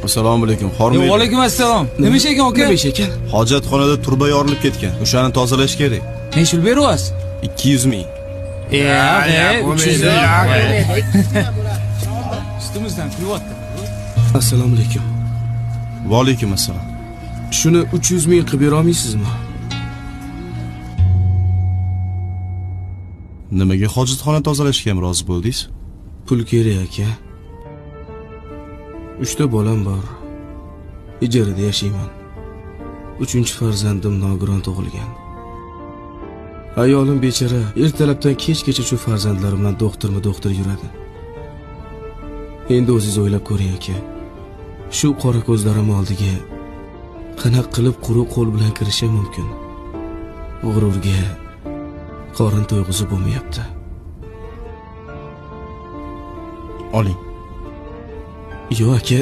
Assalomu alaykum. Hormaydi. Va alaykum assalom. Nima ish ekan aka? Nima ish ekan? Hojatxonada turba yorilib ketgan. O'shani tozalash kerak. Necha pul beryapsiz? 200 ming. 300 ming. Ustimizdan kulyapti. Assalomu alaykum. Va alaykum assalom. Shuni 300 ming qilib bera olmaysizmi? Nimaga hojatxona tozalashga ham rozi bo'ldingiz? Pul kerak aka. 3 ta bolam bor. Ijarada yashayman. 3-farzandim nogiron tug'ilgan. Ayolim bechora ertalabdan kechgacha shu farzandlarim bilan doktor yuradi. Endi o'zingiz o'ylab ko'ring aka. Shu qora ko'zlarim oldiga qanaqa qilib quruq qo'l bilan kirishim mumkin? G'ururga qorin to'yg'izib bo'lmayapti. Oling. Yo'q aka,